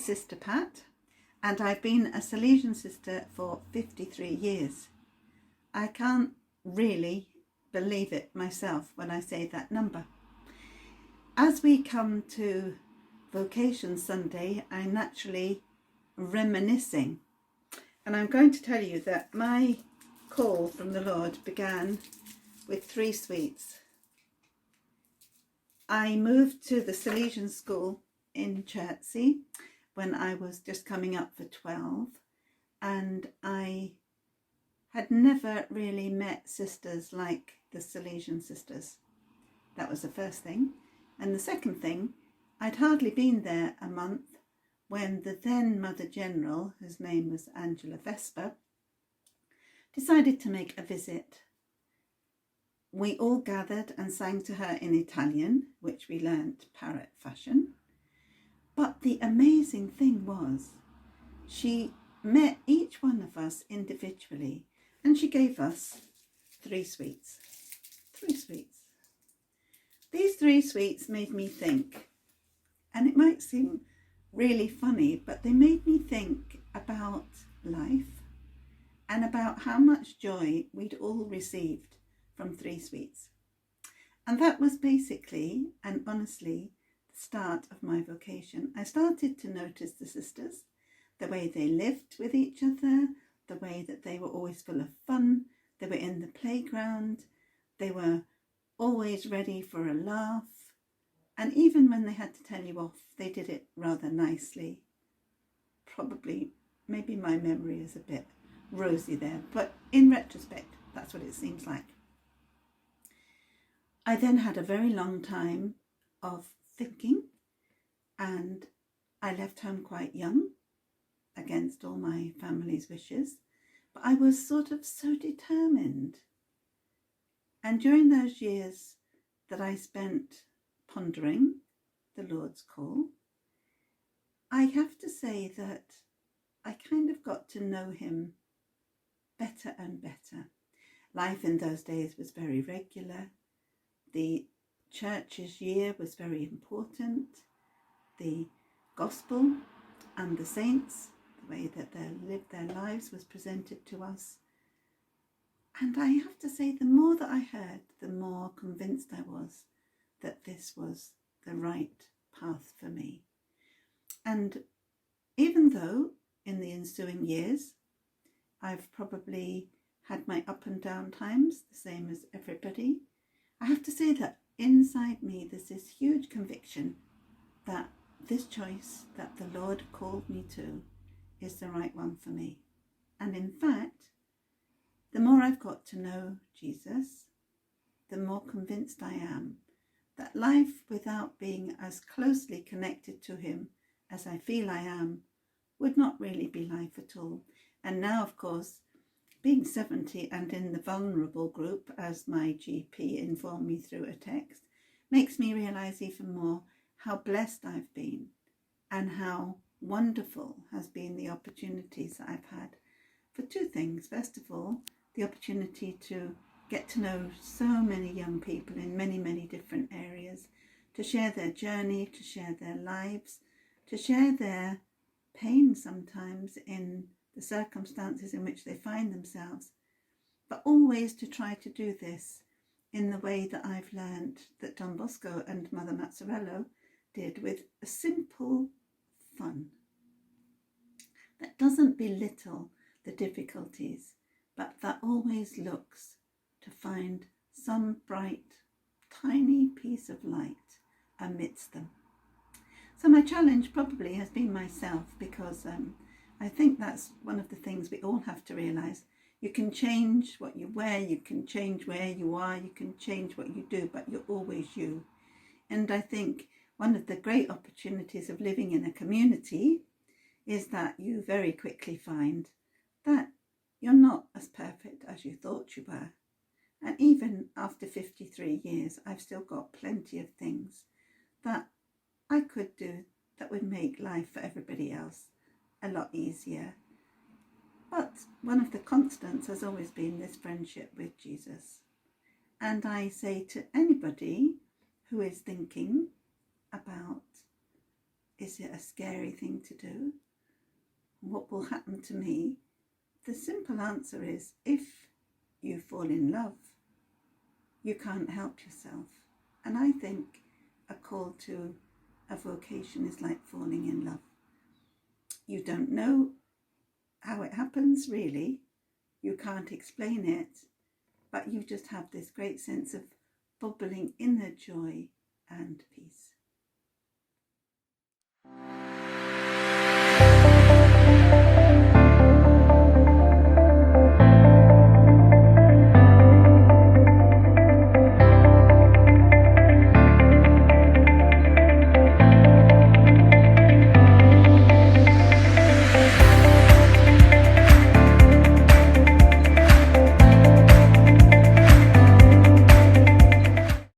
Sister Pat, and I've been a Salesian sister for 53 years. I can't really believe it myself when I say that number. As we come to Vocation Sunday, I'm naturally reminiscing, and I'm going to tell you that my call from the Lord began with 3 sweets. I moved to the Salesian school in Chertsey when I was just coming up for 12, and I had never really met sisters like the Salesian sisters. That was the first thing. And the second thing, I'd hardly been there a month when the then Mother General, whose name was Angela Vesper, decided to make a visit. We all gathered and sang to her in Italian, which we learnt parrot fashion. But the amazing thing was, she met each one of us individually and she gave us 3 sweets. 3 sweets. These 3 sweets made me think, and it might seem really funny, but they made me think about life and about how much joy we'd all received from 3 sweets. And that was basically and honestly the start of my vocation. I started to notice the sisters, the way they lived with each other, the way that they were always full of fun, they were in the playground, they were always ready for a laugh, and even when they had to tell you off, they did it rather nicely. Probably, maybe my memory is a bit rosy there, but in retrospect, that's what it seems like. I then had a very long time of thinking, and I left home quite young, against all my family's wishes, but I was sort of so determined. And during those years that I spent pondering the Lord's call, I have to say that I kind of got to know him better and better. Life in those days was very regular. The church's year was very important. The gospel and the saints, the way that they lived their lives, was presented to us. And I have to say, the more that I heard, the more convinced I was that this was the right path for me. And even though in the ensuing years, I've probably had my up and down times, the same as everybody, I have to say that inside me there's this huge conviction that this choice that the Lord called me to is the right one for me. And in fact, the more I've got to know Jesus, the more convinced I am that life without being as closely connected to him as I feel I am would not really be life at all. And now, of course, being 70 and in the vulnerable group, as my GP informed me through a text, makes me realise even more how blessed I've been and how wonderful has been the opportunities that I've had for 2 things. First of all, the opportunity to get to know so many young people in many, many different areas, to share their journey, to share their lives, to share their pain sometimes in the circumstances in which they find themselves, but always to try to do this in the way that I've learned that Don Bosco and Mother Mazzarello did, with a simple fun that doesn't belittle the difficulties, but that always looks to find some bright, tiny piece of light amidst them. So my challenge probably has been myself, because I think that's one of the things we all have to realise. You can change what you wear, you can change where you are, you can change what you do, but you're always you. And I think one of the great opportunities of living in a community is that you very quickly find that you're not as perfect as you thought you were. And even after 53 years, I've still got plenty of things that I could do that would make life for everybody else a lot easier. But one of the constants has always been this friendship with Jesus. And I say to anybody who is thinking about Is it a scary thing to do? What will happen to me? The simple answer is, if you fall in love, you can't help yourself. And I think a call to a vocation is like falling in love. You don't know how it happens, really. You can't explain it, but you just have this great sense of bubbling inner joy and peace.